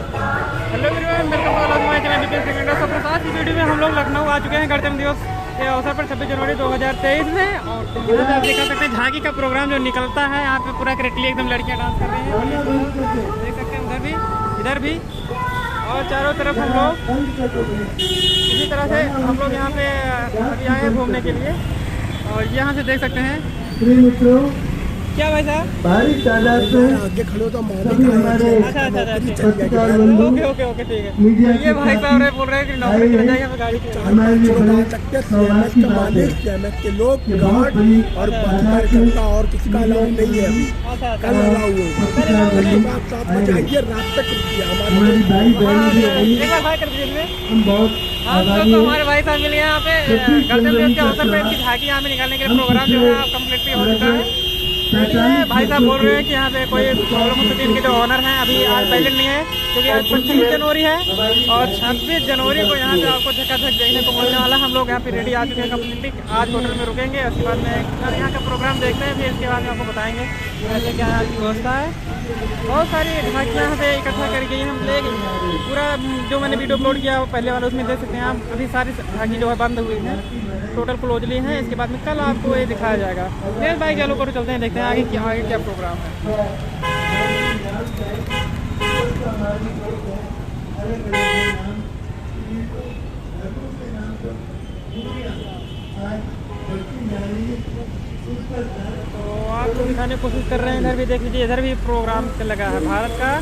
Hello everyone, welcome to my channel detail second. तो आज की वीडियो में हम लोग लखनऊ आ चुके हैं गणतंत्र दिवस के अवसर पर 26 जनवरी 2023 में। और यहाँ पे आप देख सकते हैं झांकी का प्रोग्राम जो निकलता है, यहाँ पे पूरा करेक्टली एकदम लड़कियाँ डांस कर रही हैं, देख सकते हैं उधर भी इधर भी, और चारों तरफ हम लोग इसी तरह से हम लोग यहाँ पे अभी आए हैं घूमने के लिए। और यहाँ से देख सकते हैं क्या भाई साहब भारी तादाद से आगे खड़े हो तो सभी हमारे पत्रकार बंधु ओके ठीक है। मीडिया ये भाई साहब बोल रहे हैं कि नौकरी चले जाएगा हमें गाड़ी की। हमारे लिए बड़ी सकते सौभाग्य की बात है के लोग कि बहुत बड़ी और तादाद से कार्यकर्ता और किसी का अलाउ नहीं है अभी। कल अलाउ हुए पत्रकार बंधु साथ में जाइए, रात तक रुकिए। हमारी भाई बहनों भी आई। एक बार भाई कर दीजिए। हम बहुत हम आभारी तो हैं। हमारे भाई साहब मिले यहाँ पे गणतंत्र दिवस के अवसर पर इनकी झांकी यहाँ पे निकालने के लिए प्रोग्राम जो है कम्प्लीटली हो चुका है। भाई साहब बोल रहे हैं कि यहाँ पे कोई प्रॉब्लम होती है, इनके जो ऑनर हैं अभी आज पहले नहीं है, क्योंकि आज 25 जनवरी है और 26 जनवरी को यहाँ पे आपको झकाझक देखने को मिलने वाला है। हम लोग यहाँ पे रेडी आ चुके हैं कम्प्लीटली। आज होटल में रुकेंगे, उसके बाद में यहाँ का प्रोग्राम देखते हैं, फिर इसके बाद में आपको बताएंगे कैसे क्या यहाँ की व्यवस्था है। बहुत सारी झांकियाँ यहाँ पे इकट्ठा कर गई हैं। हम लेकिन पूरा जो मैंने वीडियो अपलोड किया वो पहले वाला, उसमें देख सकते हैं आप। अभी सारी झांकी जो है बंद हुई है, टोटल क्लोजली है। इसके बाद में कल आपको ये दिखाया जाएगा। मेरे बाइक चालू करो, चलते हैं, देखते हैं आगे क्या प्रोग्राम है। तो आपको दिखाने की कोशिश कर रहे हैं। इधर भी देख लीजिए, इधर भी प्रोग्राम लगा है भारत का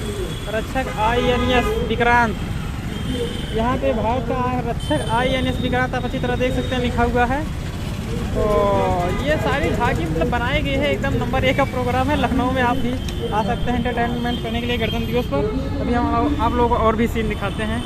रक्षक INS विक्रांत। यहाँ पे भारत का रक्षक INS विक्रांत आप अच्छी तरह देख सकते हैं, लिखा हुआ है। तो ये सारी झांकी मतलब बनाई गई है, एकदम नंबर 1 का प्रोग्राम है। लखनऊ में आप भी आ सकते हैं एंटरटेनमेंट करने के लिए गणतंत्र दिवस पर। अभी हम आप लोग और भी सीन दिखाते हैं।